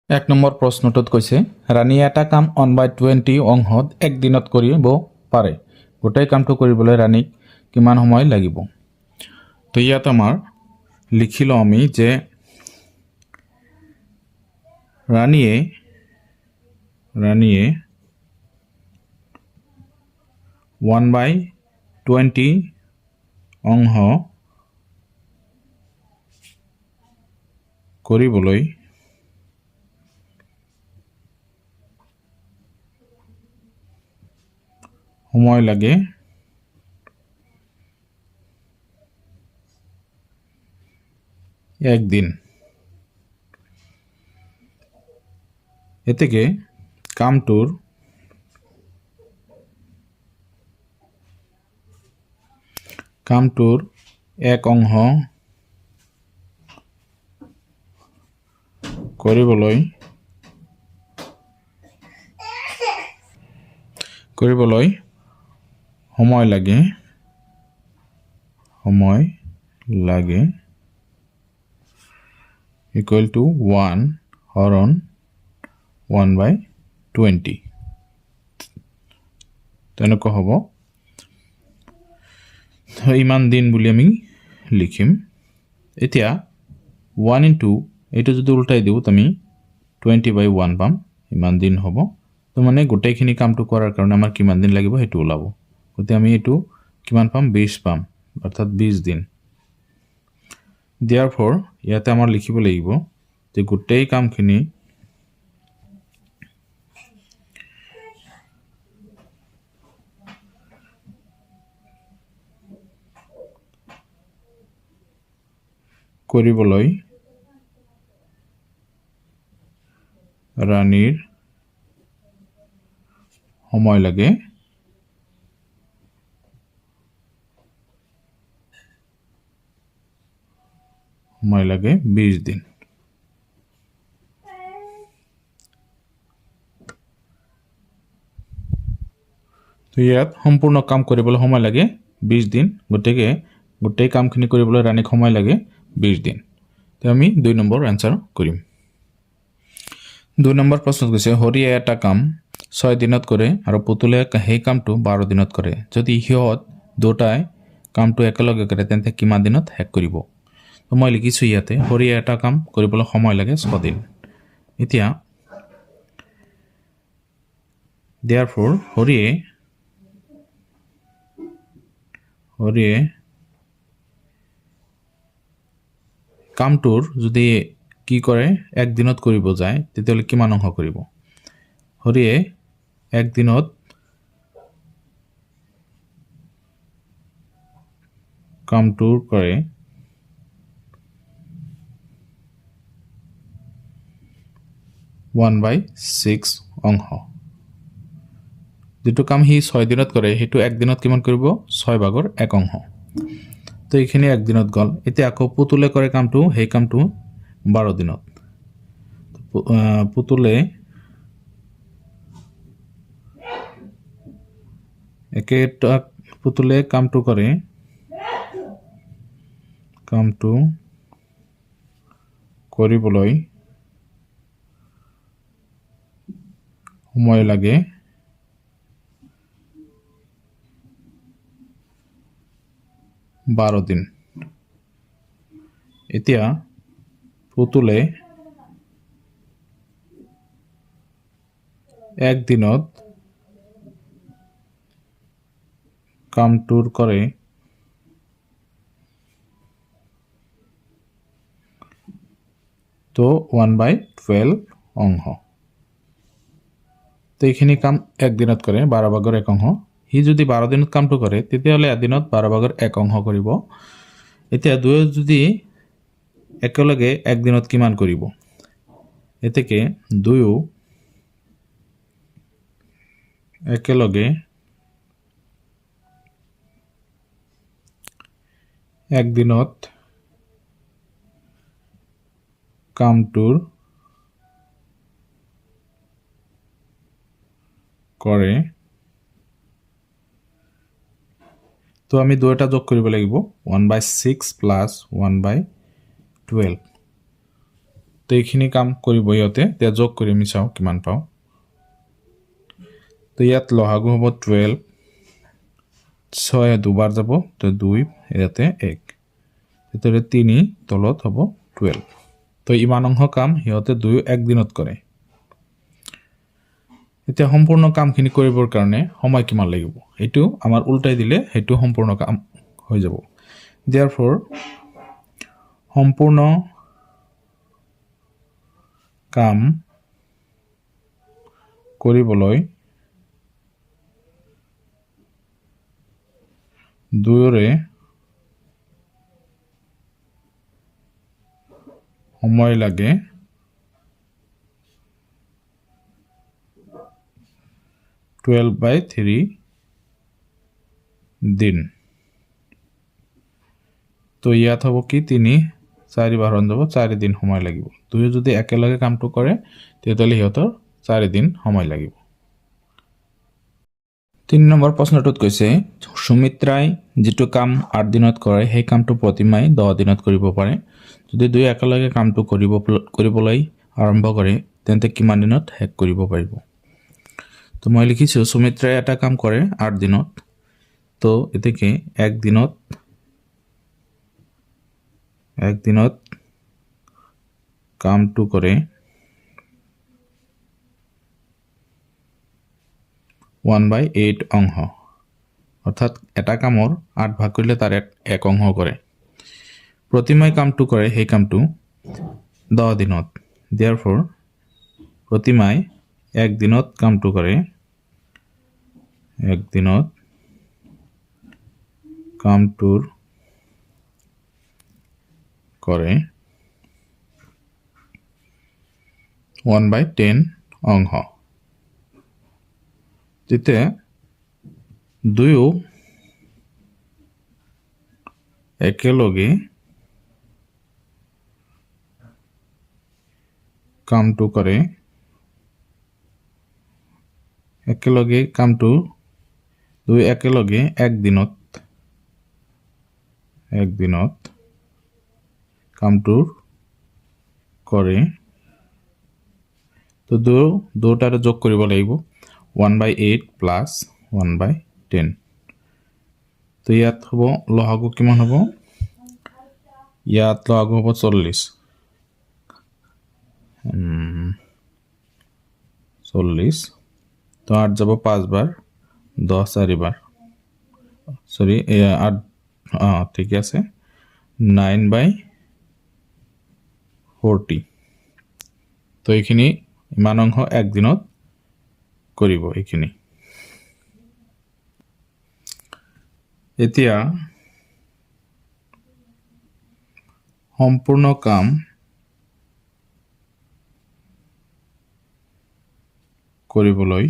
এক নম্বৰ প্ৰশ্নটোত কৈছে ৰাণীয়ে এটা কাম 1/20 অংশত একদিনত কৰিব পাৰে। গোটেই কামটো কৰিবলৈ ৰাণীক কিমান সময় লাগিব? তো ইয়াত আমাৰ লিখি লওঁ আমি যে ৰাণীয়ে 1/20 অংশ কৰিবলৈ সময় লাগে একদিন। এতেকে কামটোৰ এক অংশ কৰিবলৈ সময় লাগে equal to 1 হৰণ 1/20 তেনেকুৱা হ'ব। ইমান দিন বুলি আমি লিখিম। এতিয়া 1 into এইটো যদি উল্টাই দিওঁ আমি 20/1 পাম, ইমান দিন হ'ব। তো মানে গোটেইখিনি কামটো কৰাৰ কাৰণে আমাৰ কিমান দিন লাগিব সেইটো ওলাব। গতিকে আমি এইটো কিমান পাম? 20 পাম, অৰ্থাৎ 20 দিন। therefore ইয়াতে আমাৰ লিখিব লাগিব যে গোটেই কামখিনি কৰিবলৈ ৰাণীৰ সময় লাগে 20 দিন। তো ইয়াত সম্পূৰ্ণ কাম কৰিবলৈ সময় লাগে 20 দিন, গতিকে গোটেই কামখিনি কৰিবলৈ ৰাণীক সময় লাগে 20 দিন। তো আমি 2 নম্বৰ এনসাৰ কৰিম। 2 নম্বৰ প্ৰশ্নত কৈছে হৰিয়ে এটা কাম 6 দিনত কৰে আৰু পুতুলে সেই কামটো 12 দিনত কৰে। যদি সিহঁত দুটাই কামটো একেলগে কৰে তেন্তে কিমান দিনত শেষ কৰিব? তো মই লিখিছোঁ ইয়াতে হৰিয়ে এটা কাম কৰিবলৈ সময় লাগে 6 দিন। এতিয়া therefore হৰিয়ে কামটোৰ যদি কি কৰে একদিনত কৰিব যায় তেতিয়াহ'লে কিমান অংশ কৰিব? হৰিয়ে একদিনত কামটোৰ কৰে 1/6 অংশ। যেটো কাম সি 6 দিনত কৰে সেইটো একদিনত কিমান কৰিব? 6/1 অংশ। তো এইখিনি একদিনত গ'ল। এতিয়া আকৌ পুতুলে কৰে কামটো, সেই কামটো 12 দিনত। পুতুলে কামটো কৰে কৰিবলৈ সময় লাগে 12 দিন। এতিয়া পুতুলে একদিনত কামটোৰ কৰে তো 1/12 অংশ। তো এইখিনি কাম একদিনত কৰে 12/1 অংশ। সি যদি 12 দিনত কামটো কৰে তেতিয়াহ'লে এদিনত 12/1 অংশ কৰিব। এতিয়া দুয়ো যদি একেলগে একদিনত কিমান কৰিব? এতেকে দুয়ো একেলগে একদিনত কামটোৰ কৰে। তো আমি দুটা যোগ কৰিব লাগিব 1/6 + 1/12। তো এইখিনি কাম কৰিব ইহঁতে এতিয়া যোগ কৰি আমি চাওঁ কিমান পাওঁ তো ইয়াত লহাগু হ'ব 12 6 দুবাৰ যাব তো 2 ইয়াতে 1 তেতিয়াহ'লে 3 তলত হ'ব 12 তো ইমান অংশ কাম সিহঁতে দুয়ো একদিনত কৰে এতিয়া সম্পূৰ্ণ কামখিনি কৰিবৰ কাৰণে সময় কিমান লাগিব এইটো আমাৰ উল্টাই দিলে সেইটো সম্পূৰ্ণ কাম হৈ যাব therefore সম্পূৰ্ণ কাম কৰিবলৈ দুয়োৰে সময় লাগে 12/3 দিন তো ইয়াত হ'ব কি 3 4 বাৰ যাব 4 দিন সময় লাগিব দুয়ো যদি একেলগে কামটো কৰে তেতিয়াহ'লে সিহঁতৰ 4 দিন সময় লাগিব 3 নম্বৰ প্ৰশ্নটোত কৈছে সুমিত্ৰাই যেটো কাম 8 দিনত কৰে সেই কামটো প্ৰতিমাহে 10 দিনত কৰিব পাৰে যদি দুয়ো একেলগে কামটো কৰিবলৈ আৰম্ভ কৰে তেন্তে কিমান দিনত শেষ কৰিব পাৰিব তো মই লিখিছো সুমিত্ৰাই এটা কাম কৰে 8 দিনত তো এতেকে এক দিনত কামটো কৰে 1/8 অংশ অৰ্থাৎ এটা কামৰ 8 ভাগ কৰিলে তাৰ এক অংশ কৰে প্ৰতিমাহে কামটো কৰে সেই কামটো 10 দিনত therefore প্ৰতিমাহে এক দিনত কামটো কৰে এক দিনত কামটোৰ কৰে 1/10 অংশ যেতিয়া দুয়ো একেলগে কামটো কৰে দুই একেলগে এক দিনত কামটোৰ কৰে তো দুটাৰে যোগ কৰিব লাগিব 1/8 প্লাস 1/10 তো ইয়াত হ'ব লহাগু কিমান হ'ব ইয়াত লহাগু হ'ব 40 তো 8 যাব 5 বাৰ 10 4 বাৰ সরি 8 ঠিক আছে 9/40 তো এইখিনি ইমান অংশ এক দিনত কৰিব এইখিনি এতিয়া সম্পূৰ্ণ কাম কৰিবলৈ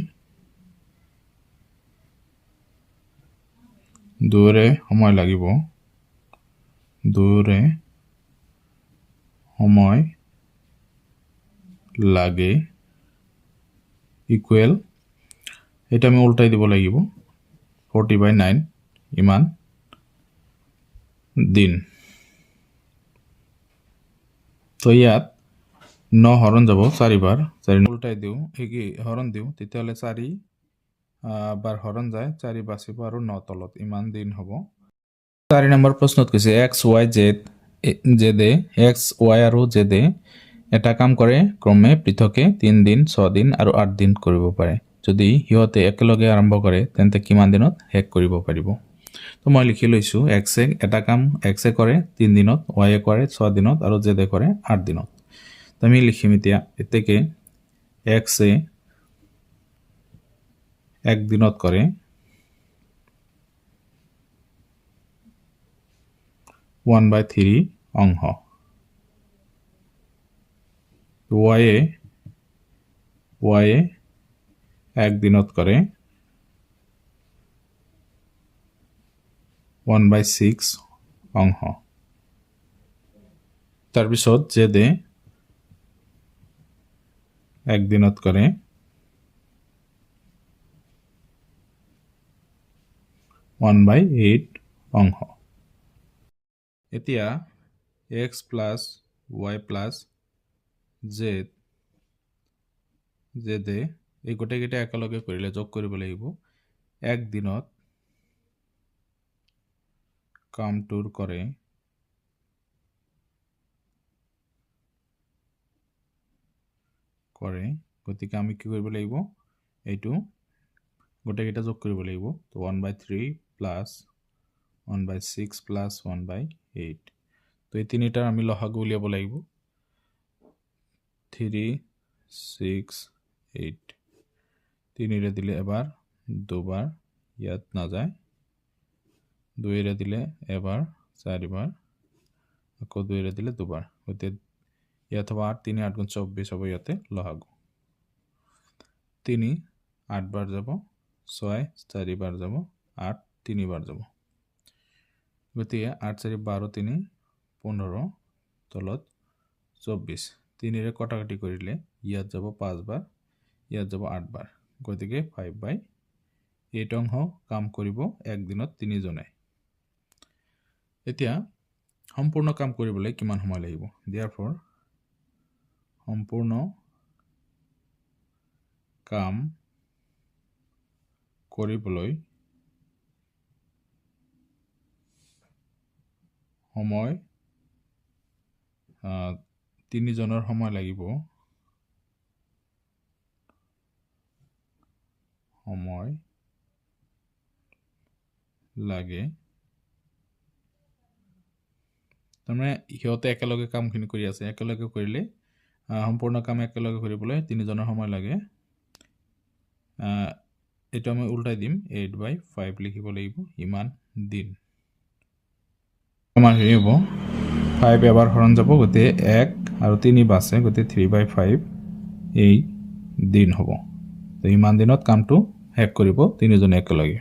দুয়োৰে সময় লাগিব ইকুৱেল এটা আমি উল্টাই দিব লাগিব 40/9 ইমান দিন তো ইয়াত 9 হৰণ যাব 4 বাৰ 4 উল্টাই দিও কি হৰণ দিও তেতিয়াহলে 4 বাৰ হৰণ যায় 4 বাচিব আৰু 9 তলত ইমান দিন হ'ব 4 নম্বৰ প্ৰশ্নত কৈছে x y z জেদে x y আৰু জেদে এটা কাম কৰে ক্ৰমে পৃথকে 3 দিন 6 দিন আৰু 8 দিন কৰিব পাৰে যদি হিয়তে একেলগে আৰম্ভ কৰে তেন্তে কিমান দিনত শেষ কৰিব পাৰিব তো মই লিখি লৈছো x এ এটা কাম x এ কৰে 3 দিনত y এ কৰে 6 দিনত আৰু z এ কৰে 8 দিনত তো আমি লিখিম এতিয়া এতেকে x এ এক দিনত কৰে 1/3 অংশ y এ এক দিনত কৰে 1/6 অংশ তাৰ পিছত z এ এক দিনত কৰে 1/8 অংশ এতিয়া x plus y plus Z জেডে এই গোটেইকেইটা একেলগে কৰিলে যোগ কৰিব লাগিব এক দিনত কামটোৰ কৰে গতিকে আমি কি কৰিব লাগিব এইটো গোটেইকেইটা যোগ কৰিব লাগিব তো 1/3 প্লাস 1/6 প্লাস 1/8 তো এই তিনিটাৰ আমি লসাগু উলিয়াব লাগিব 3 6 8 তিনিৰে দিলে এবাৰ দুবাৰ ইয়াত না যায় দুইৰে দিলে এবাৰ চাৰিবাৰ আকৌ দুইৰে দিলে দুবাৰ হতে ইয়াত হ'ব 8 3 8 24 হ'ব ইয়াতে লসাগু 3 8 বাৰ যাব 6 4 বাৰ যাব 8 3 বাৰ যাব গতিকে 8 4 12 3 15 তলত 24 3ৰে কটাকটি কৰিলে ইয়াত যাব 5 বাৰ ইয়াত যাব 8 বাৰ গতিকে 5/8 অংশ কাম কৰিব এক দিনত তিনিজনে এতিয়া সম্পূৰ্ণ কাম কৰিবলৈ কিমান সময় লাগিব therefore সম্পূৰ্ণ কাম কৰিবলৈ সময় তিনিজনৰ সময় লাগিব সময় লাগে তাৰমানে ইহঁতে একেলগে কামখিনি কৰি আছে একেলগে কৰিলে সম্পূৰ্ণ কাম একেলগে কৰিবলৈ তিনিজনৰ সময় লাগে এটা আমি উল্টাই দিম 8/5 লিখিব লাগিব ইমান দিন আমাৰ হেৰি হ'ব 5 এবাৰ হৰণ যাব গতে 1 আৰু 3 বাছে গতে 3/5 এই দিন হ'ব তো ইমান দিনত কামটো শেষ কৰিব তিনিজনে একেলগে